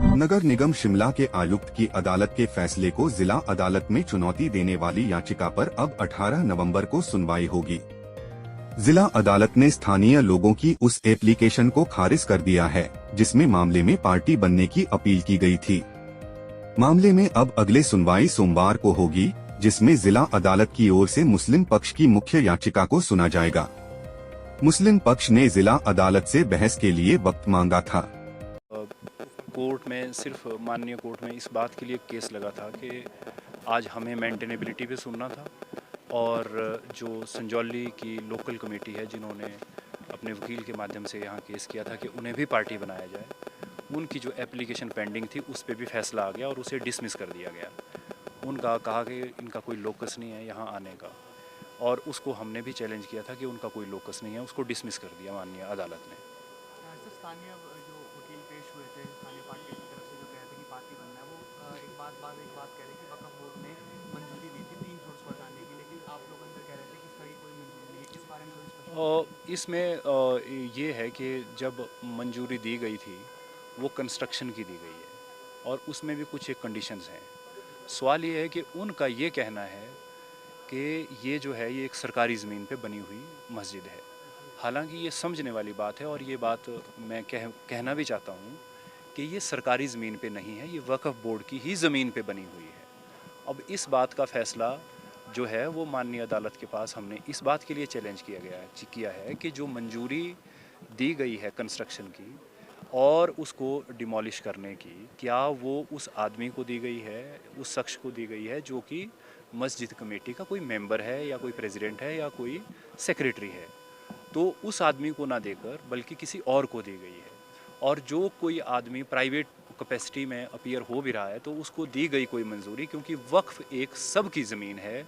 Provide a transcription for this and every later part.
नगर निगम शिमला के आयुक्त की अदालत के फैसले को जिला अदालत में चुनौती देने वाली याचिका पर अब 18 नवंबर को सुनवाई होगी। जिला अदालत ने स्थानीय लोगों की उस एप्लीकेशन को खारिज कर दिया है जिसमें मामले में पार्टी बनने की अपील की गई थी। मामले में अब अगले सुनवाई सोमवार को होगी, जिसमें जिला अदालत की ओर से मुस्लिम पक्ष की मुख्य याचिका को सुना जाएगा। मुस्लिम पक्ष ने जिला अदालत से बहस के लिए वक्त मांगा था। कोर्ट में सिर्फ माननीय कोर्ट में इस बात के लिए केस लगा था कि आज हमें मेंटेनेबिलिटी पे सुनना था और जो संजौली की लोकल कमेटी है जिन्होंने अपने वकील के माध्यम से यहाँ केस किया था कि उन्हें भी पार्टी बनाया जाए, उनकी जो एप्लीकेशन पेंडिंग थी उस पर भी फैसला आ गया और उसे डिसमिस कर दिया गया। उनका कहा कि इनका कोई लोकस नहीं है यहाँ आने का, और उसको हमने भी चैलेंज किया था कि उनका कोई लोकस नहीं है, उसको डिसमिस कर दिया माननीय अदालत ने। स्थानीय जो वकील पेश हुए थे स्थानीय पार्टी की तरफ से जो कह रहे थे कि पार्टी बनना है, वो एक बात कह रहे कि वक्फ बोर्ड ने मंजूरी दी थी 3 फ्लोर्स को हटाने की, लेकिन आप लोग अंदर कह रहे थे कि इसका कोई मंजूरी नहीं है। इस बारे में थोड़ी स्पष्ट इसमें ये है कि जब मंजूरी दी गई थी वो कंस्ट्रक्शन की दी गई है और उसमें भी कुछ एक कंडीशंस हैं। सवाल ये है कि उनका ये कहना है कि ये जो है ये एक सरकारी ज़मीन पे बनी हुई मस्जिद है। हालांकि ये समझने वाली बात है और ये बात मैं कहना भी चाहता हूँ कि ये सरकारी ज़मीन पे नहीं है, ये वक्फ बोर्ड की ही ज़मीन पे बनी हुई है। अब इस बात का फ़ैसला जो है वो माननीय अदालत के पास हमने इस बात के लिए चैलेंज किया है कि जो मंजूरी दी गई है कंस्ट्रक्शन की और उसको डिमोलिश करने की, क्या वो उस आदमी को दी गई है, उस शख्स को दी गई है जो कि मस्जिद कमेटी का कोई मेंबर है या कोई प्रेसिडेंट है या कोई सेक्रेटरी है, तो उस आदमी को ना देकर बल्कि किसी और को दी गई है। और जो कोई आदमी प्राइवेट कैपेसिटी में अपीयर हो भी रहा है तो उसको दी गई कोई मंजूरी, क्योंकि वक्फ एक सब की ज़मीन है,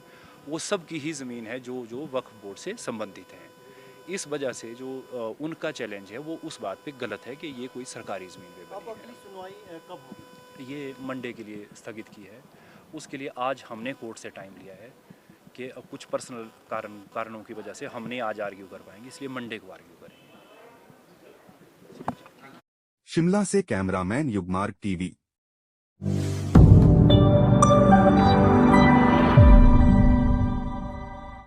वो सब की ही ज़मीन है जो वक्फ बोर्ड से संबंधित हैं। इस वजह से जो उनका चैलेंज है वो उस बात पे गलत है कि ये कोई सरकारी ज़मीन पे बनी है। अगली सुनवाई कब होगी? ये मंडे के लिए स्थगित की है। उसके लिए आज हमने कोर्ट से टाइम लिया है कि अब कुछ पर्सनल कारणों की वजह से हमने आज आर्ग्यू कर पाएंगे, इसलिए मंडे को आर्ग्यू करेंगे। शिमला से कैमरामैन युगमार्ग टीवी।